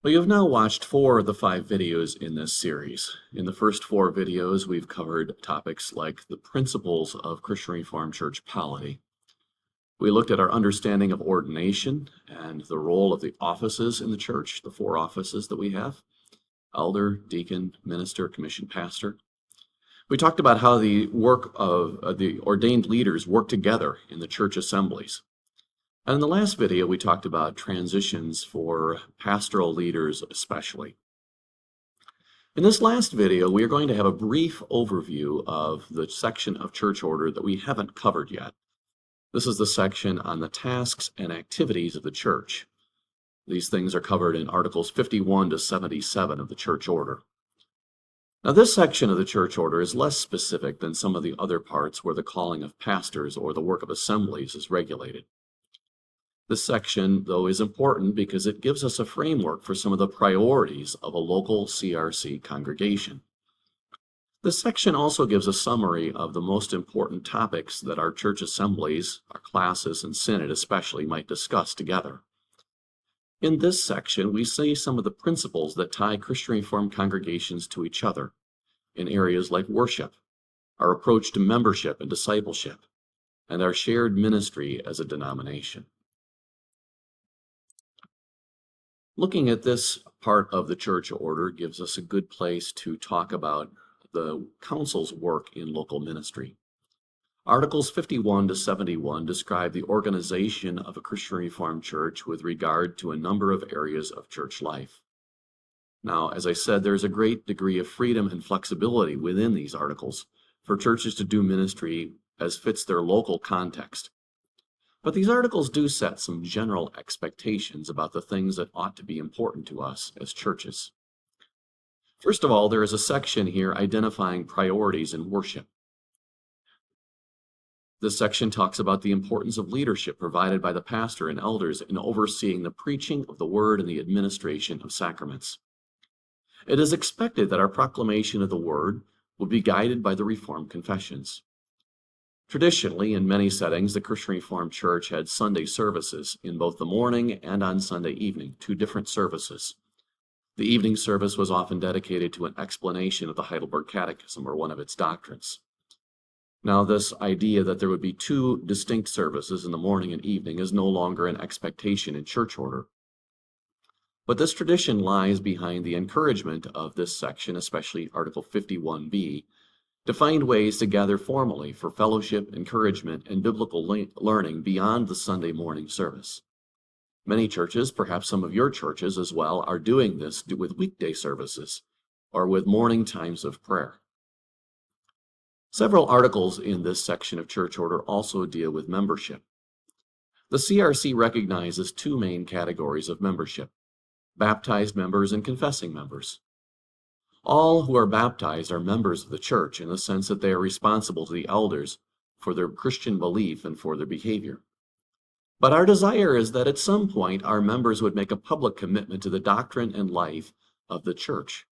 Well, you've now watched 4 of the 5 videos in this series. In the first 4 videos, we've covered topics like the principles of Christian Reformed Church polity. We looked at our understanding of ordination and the role of the offices in the church, the 4 offices that we have: elder, deacon, minister, commissioned pastor. We talked about how the work of the ordained leaders work together in the church assemblies. And in the last video, we talked about transitions for pastoral leaders especially. In this last video, we are going to have a brief overview of the section of church order that we haven't covered yet. This is the section on the tasks and activities of the church. These things are covered in Articles 51 to 77 of the church order. Now, this section of the church order is less specific than some of the other parts where the calling of pastors or the work of assemblies is regulated. This section, though, is important because it gives us a framework for some of the priorities of a local CRC congregation. This section also gives a summary of the most important topics that our church assemblies, our classes, and synod especially might discuss together. In this section, we see some of the principles that tie Christian Reformed congregations to each other in areas like worship, our approach to membership and discipleship, and our shared ministry as a denomination. Looking at this part of the church order gives us a good place to talk about the council's work in local ministry. Articles 51 to 71 describe the organization of a Christian Reformed church with regard to a number of areas of church life. Now, as I said, there's a great degree of freedom and flexibility within these articles for churches to do ministry as fits their local context. But these articles do set some general expectations about the things that ought to be important to us as churches. First of all, there is a section here identifying priorities in worship. This section talks about the importance of leadership provided by the pastor and elders in overseeing the preaching of the word and the administration of sacraments. It is expected that our proclamation of the word will be guided by the Reformed confessions. Traditionally, in many settings, the Christian Reformed Church had Sunday services in both the morning and on Sunday evening, 2 different services. The evening service was often dedicated to an explanation of the Heidelberg Catechism or one of its doctrines. Now, this idea that there would be 2 distinct services in the morning and evening is no longer an expectation in church order. But this tradition lies behind the encouragement of this section, especially Article 51b, to find ways to gather formally for fellowship, encouragement, and biblical learning beyond the Sunday morning service. Many churches, perhaps some of your churches as well, are doing this with weekday services or with morning times of prayer. Several articles in this section of church order also deal with membership. The CRC recognizes 2 main categories of membership: baptized members and confessing members. All who are baptized are members of the church in the sense that they are responsible to the elders for their Christian belief and for their behavior. But our desire is that at some point our members would make a public commitment to the doctrine and life of the church.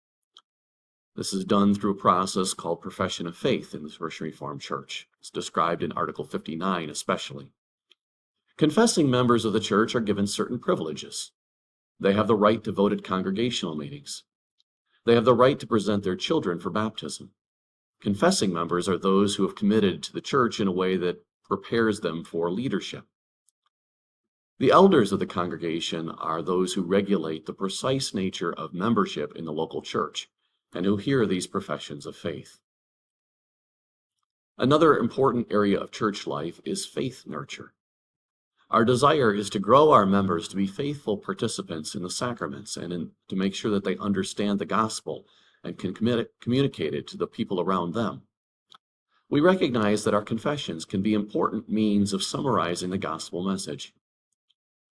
This is done through a process called profession of faith in the Christian Reformed Church. It's described in Article 59 especially. Confessing members of the church are given certain privileges. They have the right to vote at congregational meetings. They have the right to present their children for baptism. Confessing members are those who have committed to the church in a way that prepares them for leadership. The elders of the congregation are those who regulate the precise nature of membership in the local church and who hear these professions of faith. Another important area of church life is faith nurture. Our desire is to grow our members to be faithful participants in the sacraments and to make sure that they understand the gospel and can communicate it to the people around them. We recognize that our confessions can be important means of summarizing the gospel message.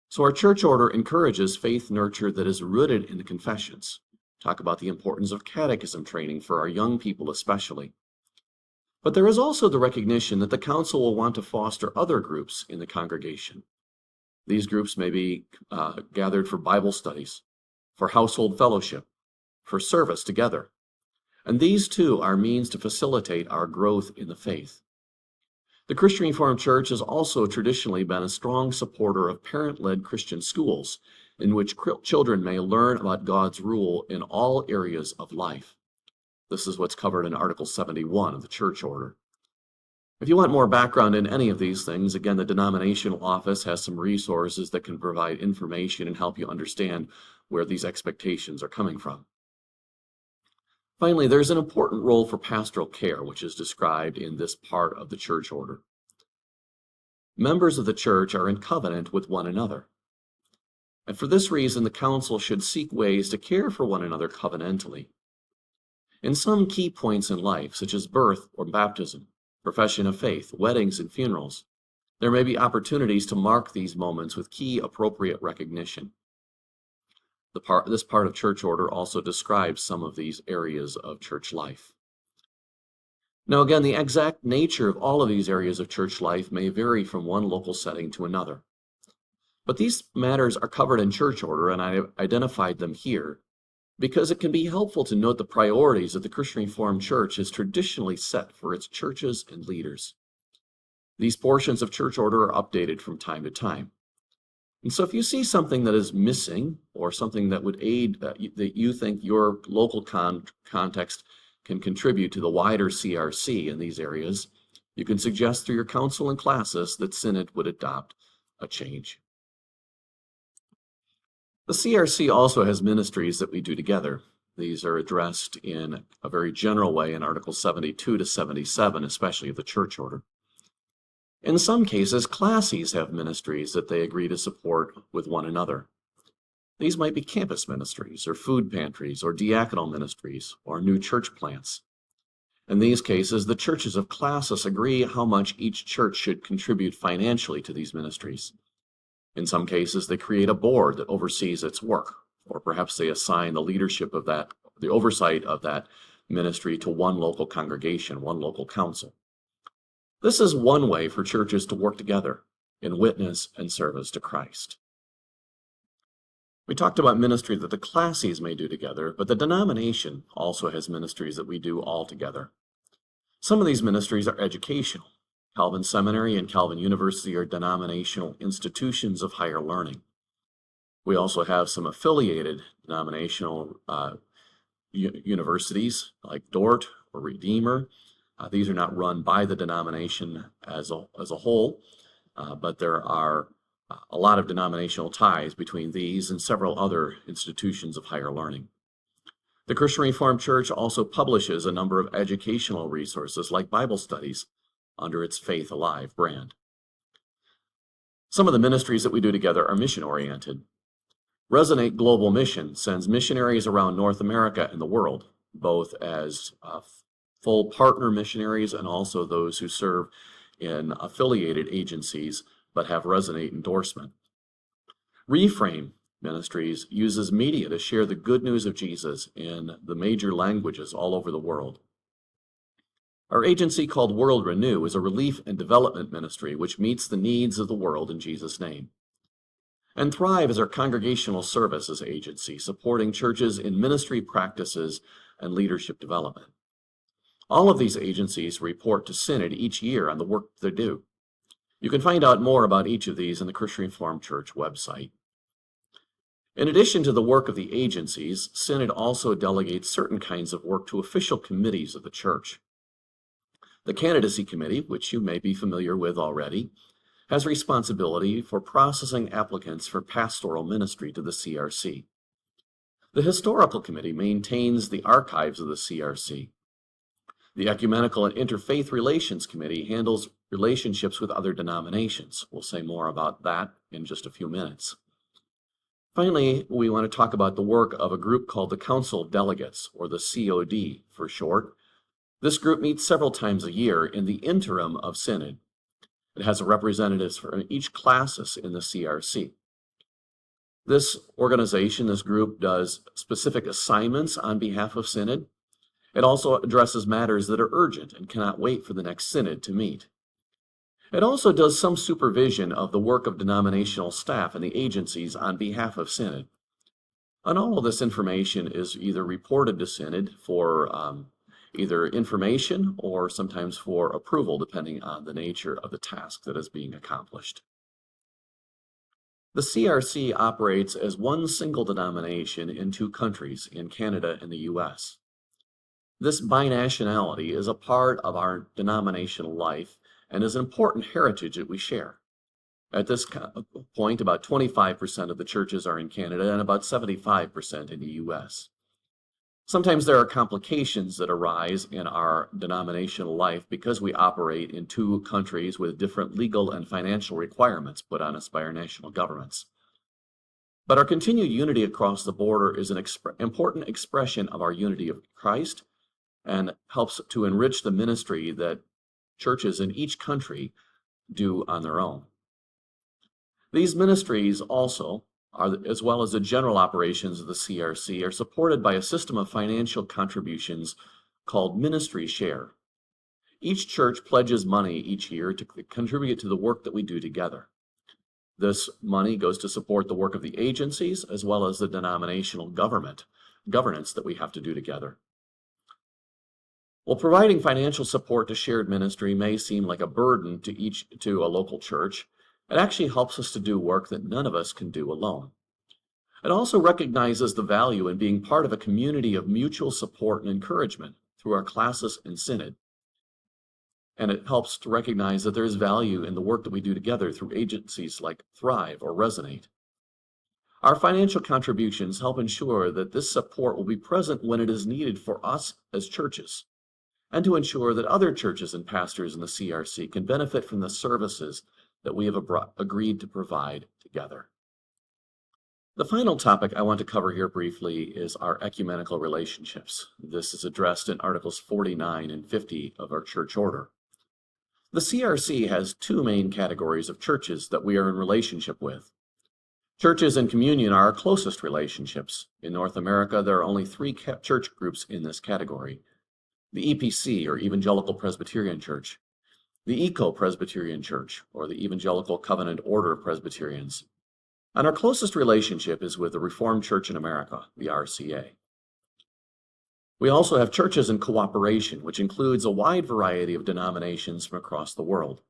So our church order encourages faith nurture that is rooted in the confessions. Talk about the importance of catechism training for our young people especially. But there is also the recognition that the council will want to foster other groups in the congregation. These groups may be gathered for Bible studies, for household fellowship, for service together. And these too are means to facilitate our growth in the faith. The Christian Reformed Church has also traditionally been a strong supporter of parent-led Christian schools in which children may learn about God's rule in all areas of life. This is what's covered in Article 71 of the Church Order. If you want more background in any of these things, again, the denominational office has some resources that can provide information and help you understand where these expectations are coming from. Finally, there's an important role for pastoral care, which is described in this part of the church order. Members of the church are in covenant with one another. And for this reason, the council should seek ways to care for one another covenantally. In some key points in life, such as birth or baptism, profession of faith, weddings, and funerals, there may be opportunities to mark these moments with key appropriate recognition. This part of church order also describes some of these areas of church life. Now again, the exact nature of all of these areas of church life may vary from one local setting to another. But these matters are covered in church order, and I have identified them here because it can be helpful to note the priorities that the Christian Reformed Church has traditionally set for its churches and leaders. These portions of church order are updated from time to time. And so if you see something that is missing or something that would aid, that you think your local context can contribute to the wider CRC in these areas, you can suggest through your council and classis that Synod would adopt a change. The CRC also has ministries that we do together. These are addressed in a very general way in Articles 72 to 77, especially of the church order. In some cases, classes have ministries that they agree to support with one another. These might be campus ministries, or food pantries, or diaconal ministries, or new church plants. In these cases, the churches of classis agree how much each church should contribute financially to these ministries. In some cases, they create a board that oversees its work, or perhaps they assign the leadership of that, the oversight of that ministry to one local congregation, one local council. This is one way for churches to work together in witness and service to Christ. We talked about ministry that the classes may do together, but the denomination also has ministries that we do all together. Some of these ministries are educational. Calvin Seminary and Calvin University are denominational institutions of higher learning. We also have some affiliated denominational universities like Dort or Redeemer. These are not run by the denomination as a whole, but there are a lot of denominational ties between these and several other institutions of higher learning. The Christian Reformed Church also publishes a number of educational resources like Bible studies under its Faith Alive brand. Some of the ministries that we do together are mission-oriented. Resonate Global Mission sends missionaries around North America and the world, both as full partner missionaries and also those who serve in affiliated agencies but have Resonate endorsement. Reframe Ministries uses media to share the good news of Jesus in the major languages all over the world. Our agency called World Renew is a relief and development ministry which meets the needs of the world in Jesus' name. And Thrive is our congregational services agency supporting churches in ministry practices and leadership development. All of these agencies report to Synod each year on the work they do. You can find out more about each of these in the Christian Reformed Church website. In addition to the work of the agencies, Synod also delegates certain kinds of work to official committees of the church. The Candidacy Committee, which you may be familiar with already, has responsibility for processing applicants for pastoral ministry to the CRC. The Historical Committee maintains the archives of the CRC. The Ecumenical and Interfaith Relations Committee handles relationships with other denominations. We'll say more about that in just a few minutes. Finally, we want to talk about the work of a group called the Council of Delegates, or the COD for short. This group meets several times a year in the interim of Synod. It has representatives from each classis in the CRC. This organization, this group, does specific assignments on behalf of Synod. It also addresses matters that are urgent and cannot wait for the next Synod to meet. It also does some supervision of the work of denominational staff and the agencies on behalf of Synod. And all of this information is either reported to Synod for either information or sometimes for approval, depending on the nature of the task that is being accomplished. The CRC operates as one single denomination in two countries, in Canada and the US. This binationality is a part of our denominational life and is an important heritage that we share. At this point, about 25% of the churches are in Canada and about 75% in the US. Sometimes there are complications that arise in our denominational life because we operate in two countries with different legal and financial requirements put on us by our national governments. But our continued unity across the border is an important expression of our unity of Christ and helps to enrich the ministry that churches in each country do on their own. These ministries also, as well as the general operations of the CRC, are supported by a system of financial contributions called Ministry Share. Each church pledges money each year to contribute to the work that we do together. This money goes to support the work of the agencies as well as the denominational governance that we have to do together. While providing financial support to shared ministry may seem like a burden to a local church, it actually helps us to do work that none of us can do alone. It also recognizes the value in being part of a community of mutual support and encouragement through our classis and synod. And it helps to recognize that there is value in the work that we do together through agencies like Thrive or Resonate. Our financial contributions help ensure that this support will be present when it is needed for us as churches, and to ensure that other churches and pastors in the CRC can benefit from the services that we have agreed to provide together. The final topic I want to cover here briefly is our ecumenical relationships. This is addressed in Articles 49 and 50 of our church order. The CRC has two main categories of churches that we are in relationship with. Churches in communion are our closest relationships. In North America, there are only three church groups in this category: the EPC, or Evangelical Presbyterian Church, the Eco-Presbyterian Church, or the Evangelical Covenant Order of Presbyterians, and our closest relationship is with the Reformed Church in America, the RCA. We also have churches in cooperation, which includes a wide variety of denominations from across the world.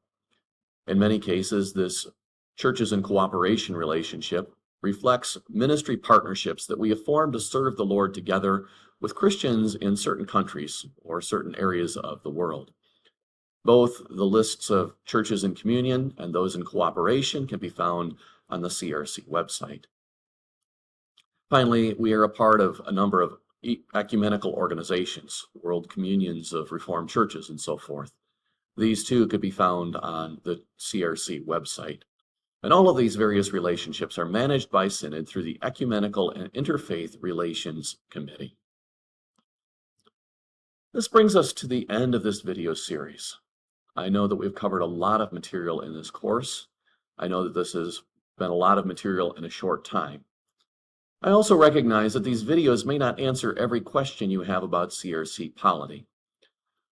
In many cases, this churches in cooperation relationship reflects ministry partnerships that we have formed to serve the Lord together with Christians in certain countries or certain areas of the world. Both the lists of churches in communion and those in cooperation can be found on the CRC website. Finally, we are a part of a number of ecumenical organizations, world communions of Reformed churches, and so forth. These too could be found on the CRC website. And all of these various relationships are managed by Synod through the Ecumenical and Interfaith Relations Committee. This brings us to the end of this video series. I know that we've covered a lot of material in this course. I know that this has been a lot of material in a short time. I also recognize that these videos may not answer every question you have about CRC polity,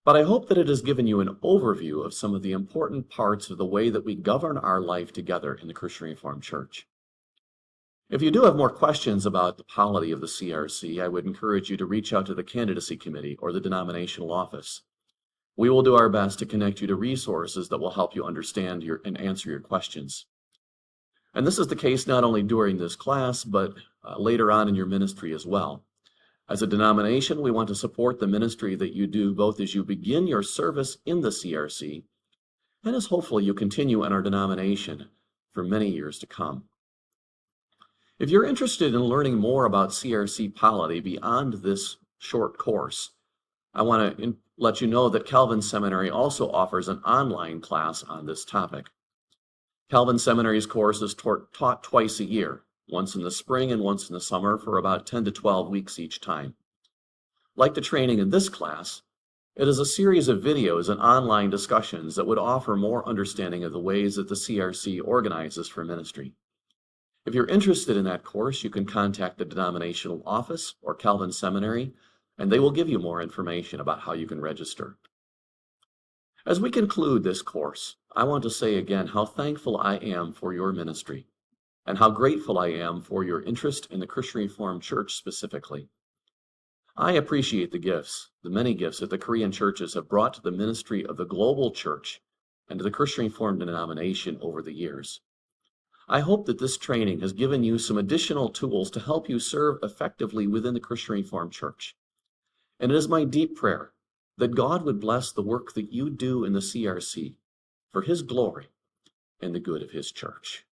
but I hope that it has given you an overview of some of the important parts of the way that we govern our life together in the Christian Reformed Church. If you do have more questions about the polity of the CRC, I would encourage you to reach out to the Candidacy Committee or the Denominational Office. We will do our best to connect you to resources that will help you understand and answer your questions. And this is the case not only during this class, but later on in your ministry as well. As a denomination, we want to support the ministry that you do both as you begin your service in the CRC and as hopefully you continue in our denomination for many years to come. If you're interested in learning more about CRC polity beyond this short course, I want to let you know that Calvin Seminary also offers an online class on this topic. Calvin Seminary's course is taught twice a year, once in the spring and once in the summer for about 10 to 12 weeks each time. Like the training in this class, it is a series of videos and online discussions that would offer more understanding of the ways that the CRC organizes for ministry. If you're interested in that course, you can contact the denominational office or Calvin Seminary, and they will give you more information about how you can register. As we conclude this course, I want to say again how thankful I am for your ministry and how grateful I am for your interest in the Christian Reformed Church specifically. I appreciate the many gifts that the Korean churches have brought to the ministry of the global church and to the Christian Reformed denomination over the years. I hope that this training has given you some additional tools to help you serve effectively within the Christian Reformed Church. And it is my deep prayer that God would bless the work that you do in the CRC for His glory and the good of His church.